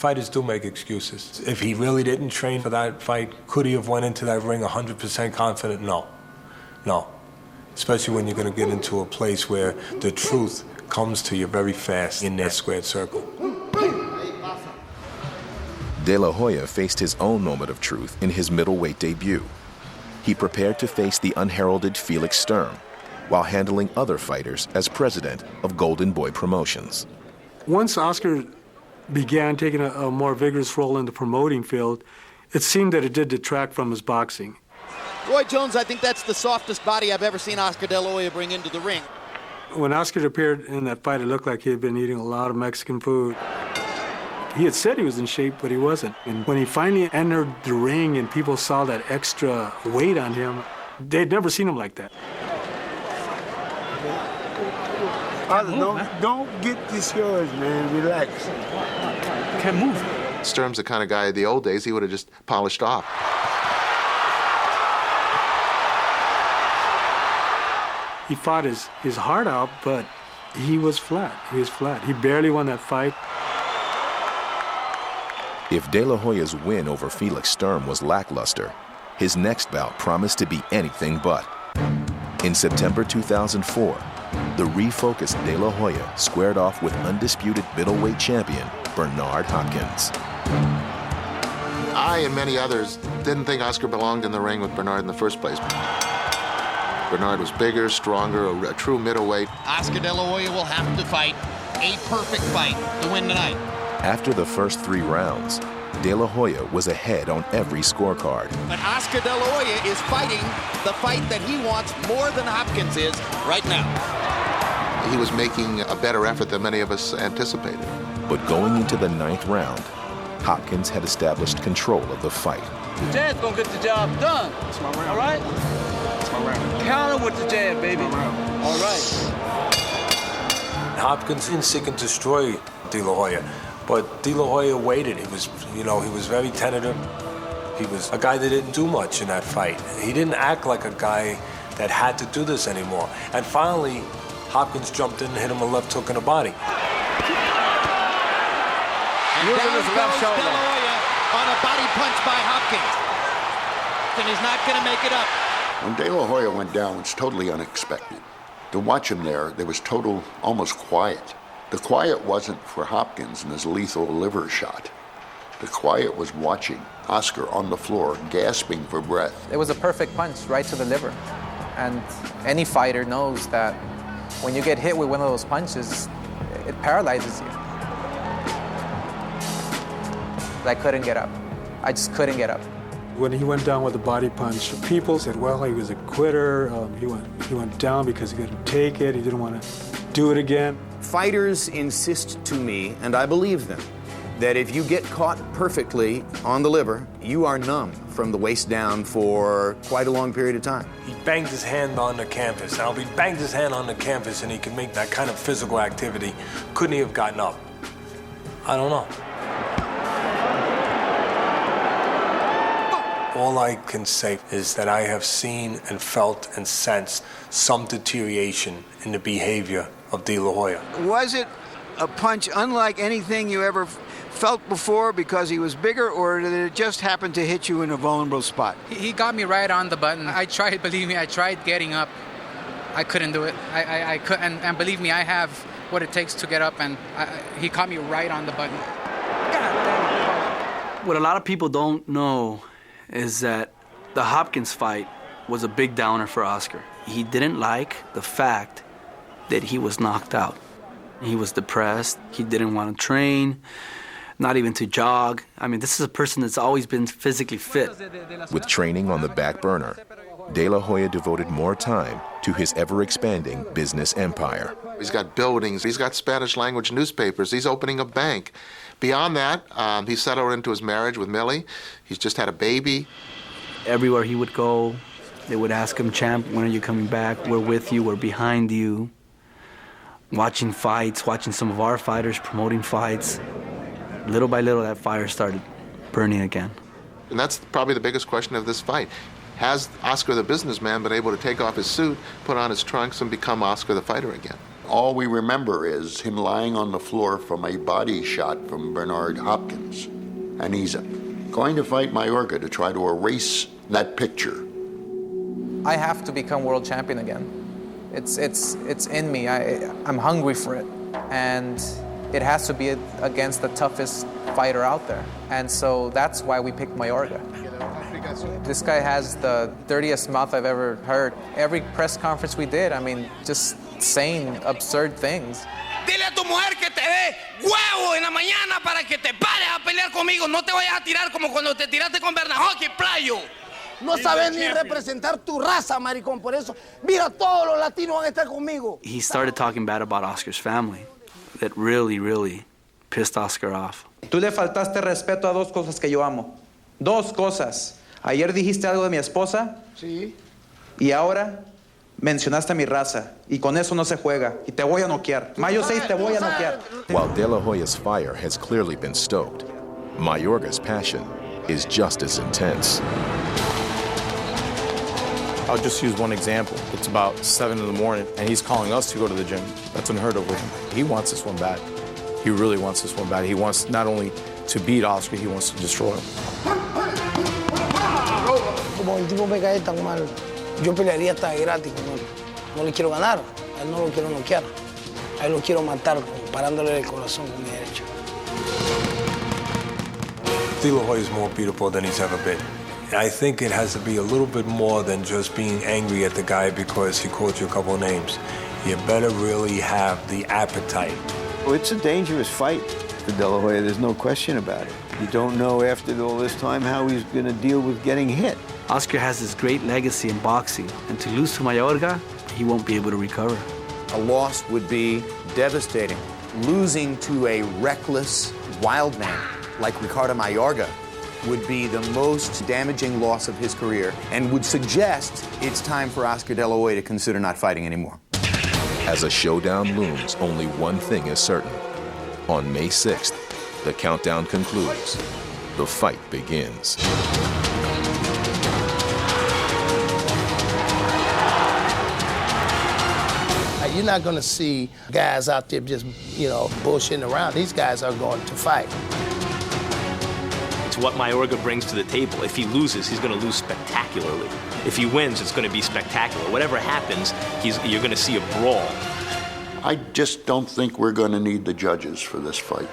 Fighters do make excuses. If he really didn't train for that fight, could he have went into that ring 100% confident? No. No. Especially when you're going to get into a place where the truth comes to you very fast in that squared circle. De La Hoya faced his own moment of truth in his middleweight debut. He prepared to face the unheralded Felix Sturm while handling other fighters as president of Golden Boy Promotions. Once Oscar began taking a more vigorous role in the promoting field, it seemed that it did detract from his boxing. Roy Jones, I think that's the softest body I've ever seen Oscar De La Hoya bring into the ring. When Oscar appeared in that fight, it looked like he had been eating a lot of Mexican food. He had said he was in shape, but he wasn't. And when he finally entered the ring and people saw that extra weight on him, they'd never seen him like that. Don't get discouraged, man. Relax. Can't move. Sturm's the kind of guy, in the old days, he would have just polished off. He fought his heart out, but he was flat. He was flat. He barely won that fight. If De La Hoya's win over Felix Sturm was lackluster, his next bout promised to be anything but. In September 2004, the refocused De La Hoya squared off with undisputed middleweight champion Bernard Hopkins. I and many others didn't think Oscar belonged in the ring with Bernard in the first place. Bernard was bigger, stronger, a true middleweight. Oscar De La Hoya will have to fight a perfect fight to win tonight. After the first 3 rounds, De La Hoya was ahead on every scorecard. But Oscar De La Hoya is fighting the fight that he wants more than Hopkins is right now. He was making a better effort than many of us anticipated. But going into the 9th round, Hopkins had established control of the fight. The jab's gonna get the job done. That's my round. All right? That's my round. Counter with the jab, baby. All right. Hopkins didn't seek and destroy De La Hoya, but De La Hoya waited. He was very tentative. He was a guy that didn't do much in that fight. He didn't act like a guy that had to do this anymore. And finally, Hopkins jumped in and hit him a left hook in the body. And down goes De La Hoya on a body punch by Hopkins. And he's not going to make it up. When De La Hoya went down, it was totally unexpected. To watch him there was total, almost quiet. The quiet wasn't for Hopkins and his lethal liver shot. The quiet was watching Oscar on the floor, gasping for breath. It was a perfect punch right to the liver. And any fighter knows that when you get hit with one of those punches, it paralyzes you. I couldn't get up. I just couldn't get up. When he went down with a body punch, people said, well, he was a quitter. He went down because he couldn't take it. He didn't want to do it again. Fighters insist to me, and I believe them, that if you get caught perfectly on the liver, you are numb from the waist down for quite a long period of time. He banged his hand on the canvas. Now, if he banged his hand on the canvas and he could make that kind of physical activity, couldn't he have gotten up? I don't know. All I can say is that I have seen and felt and sensed some deterioration in the behavior of De La Hoya. Was it a punch unlike anything you ever felt before because he was bigger, or did it just happen to hit you in a vulnerable spot? He got me right on the button. I tried, believe me, I tried getting up. I couldn't do it. I couldn't, and believe me, I have what it takes to get up, and he caught me right on the button. God damn. What a lot of people don't know is that the Hopkins fight was a big downer for Oscar. He didn't like the fact that he was knocked out. He was depressed. He didn't want to train, not even to jog. I mean, this is a person that's always been physically fit. With training on the back burner, De La Hoya devoted more time to his ever-expanding business empire. He's got buildings, he's got Spanish language newspapers, he's opening a bank. Beyond that, he settled into his marriage with Millie. He's just had a baby. Everywhere he would go, they would ask him, champ, when are you coming back? We're with you, we're behind you. Watching fights, watching some of our fighters promoting fights. Little by little, that fire started burning again. And that's probably the biggest question of this fight. Has Oscar the businessman been able to take off his suit, put on his trunks, and become Oscar the fighter again? all we remember is him lying on the floor from a body shot from Bernard Hopkins. And he's going to fight Mayorga to try to erase that picture. I have to become world champion again. It's in me. I'm hungry for it. And it has to be against the toughest fighter out there. And so that's why we picked Mayorga. This guy has the dirtiest mouth I've ever heard. Every press conference we did, I mean, just saying absurd things. Dile a tu mujer que te dé huevo en la mañana para que te pares a pelear conmigo. No te vayas a tirar como cuando te tiraste con Bernajoki, playo. No sabes ni representar tu raza, maricón. Por eso, mira, todos los latinos van a estar conmigo. He started talking bad about Oscar's family. That really, really pissed Oscar off. Tú le faltaste respeto a dos cosas que yo amo. Dos cosas. Ayer dijiste algo de mi esposa. Sí. Y ahora mencionaste a mi raza. Y con eso no se juega. Y te voy a noquear. Mayo 6 te voy a noquear. While De La Hoya's fire has clearly been stoked, Mayorga's passion is just as intense. I'll just use one example. It's about 7 in the morning, and he's calling us to go to the gym. That's unheard of with him. He wants this one bad. He really wants this one bad. He wants not only to beat Oscar, he wants to destroy him. Como el tipo me cae tan mal, yo pelearía hasta gratis con él. No le quiero ganar, a él no lo quiero noquear. A él lo quiero matar, parándole el corazón con mi derecha. De La Hoya is more beautiful than he's ever been. I think it has to be a little bit more than just being angry at the guy because he called you a couple of names. You better really have the appetite. Well, it's a dangerous fight for De La Hoya. There's no question about it. You don't know after all this time how he's going to deal with getting hit. Oscar has this great legacy in boxing, and to lose to Mayorga, he won't be able to recover. A loss would be devastating. Losing to a reckless, wild man like Ricardo Mayorga would be the most damaging loss of his career and would suggest it's time for Oscar De La Hoya to consider not fighting anymore. As a showdown looms, only one thing is certain. On May 6th, the countdown concludes. The fight begins. You're not going to see guys out there just, bullshitting around. These guys are going to fight. It's what Mayorga brings to the table. If he loses, he's going to lose spectacularly. If he wins, it's going to be spectacular. Whatever happens, you're going to see a brawl. I just don't think we're going to need the judges for this fight.